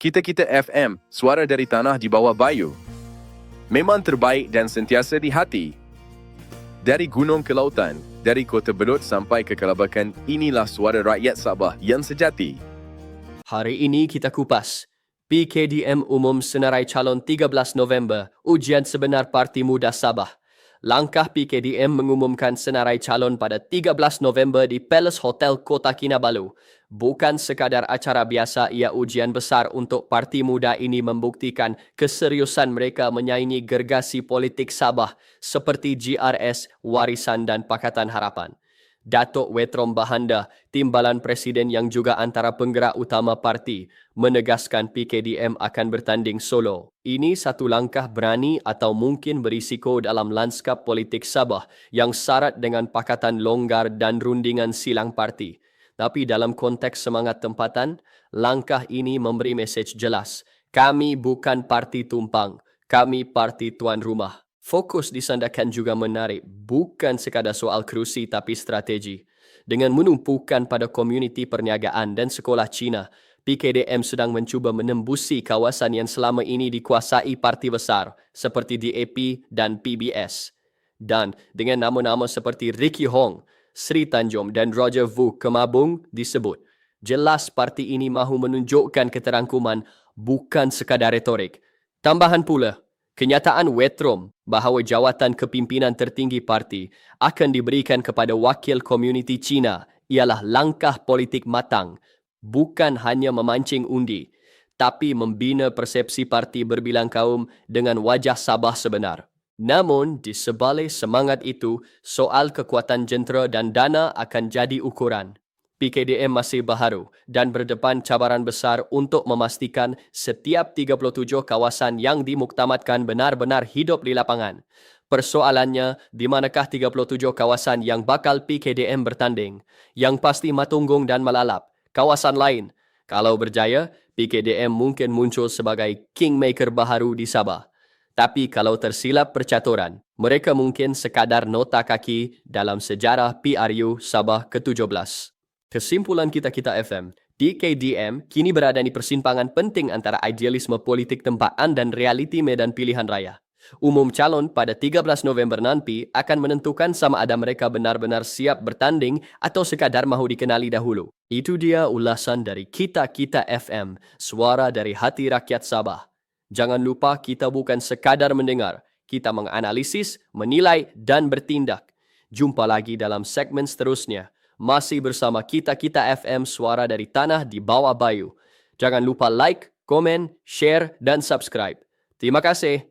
Kita-Kita FM, suara dari tanah di bawah bayu. Memang terbaik dan sentiasa di hati. Dari gunung ke lautan, dari kota Belud sampai ke Kelabakan, inilah suara rakyat Sabah yang sejati. Hari ini kita kupas PKDM umum senarai calon 13 November, ujian sebenar Parti Muda Sabah. Langkah PKDM mengumumkan senarai calon pada 13 November di Palace Hotel Kota Kinabalu. Bukan sekadar acara biasa, ia ujian besar untuk Parti Muda ini membuktikan keseriusan mereka menyaingi gergasi politik Sabah seperti GRS, Warisan dan Pakatan Harapan. Datuk Wetrom Bahanda, timbalan presiden yang juga antara penggerak utama parti, menegaskan PKDM akan bertanding solo. Ini satu langkah berani atau mungkin berisiko dalam lanskap politik Sabah yang syarat dengan pakatan longgar dan rundingan silang parti. Tapi dalam konteks semangat tempatan, langkah ini memberi mesej jelas. Kami bukan parti tumpang, kami parti tuan rumah. Fokus disandarkan juga menarik, bukan sekadar soal kerusi tapi strategi. Dengan menumpukan pada komuniti perniagaan dan sekolah Cina, PKDM sedang mencuba menembusi kawasan yang selama ini dikuasai parti besar seperti DAP dan PBS. Dan dengan nama-nama seperti Ricky Hong, Sri Tanjung dan Roger Vu Kemabung disebut, jelas parti ini mahu menunjukkan keterangkuman bukan sekadar retorik. Tambahan pula, kenyataan Wetrom bahawa jawatan kepimpinan tertinggi parti akan diberikan kepada wakil komuniti Cina ialah langkah politik matang, bukan hanya memancing undi, tapi membina persepsi parti berbilang kaum dengan wajah Sabah sebenar. Namun, di sebalik semangat itu, soal kekuatan jentera dan dana akan jadi ukuran. PKDM masih baharu dan berdepan cabaran besar untuk memastikan setiap 37 kawasan yang dimuktamadkan benar-benar hidup di lapangan. Persoalannya, di manakah 37 kawasan yang bakal PKDM bertanding? Yang pasti Matunggung dan Malalap. Kawasan lain, kalau berjaya, PKDM mungkin muncul sebagai kingmaker baharu di Sabah. Tapi kalau tersilap percaturan, mereka mungkin sekadar nota kaki dalam sejarah PRU Sabah ke-17. Kesimpulan Kita-Kita FM, PKDM kini berada di persimpangan penting antara idealisme politik tempatan dan realiti medan pilihan raya. Umum calon pada 13 November nanti akan menentukan sama ada mereka benar-benar siap bertanding atau sekadar mahu dikenali dahulu. Itu dia ulasan dari Kita-Kita FM, suara dari hati rakyat Sabah. Jangan lupa kita bukan sekadar mendengar, kita menganalisis, menilai dan bertindak. Jumpa lagi dalam segmen seterusnya. Masih bersama Kita-Kita FM, suara dari tanah di bawah bayu. Jangan lupa like, komen, share dan subscribe. Terima kasih.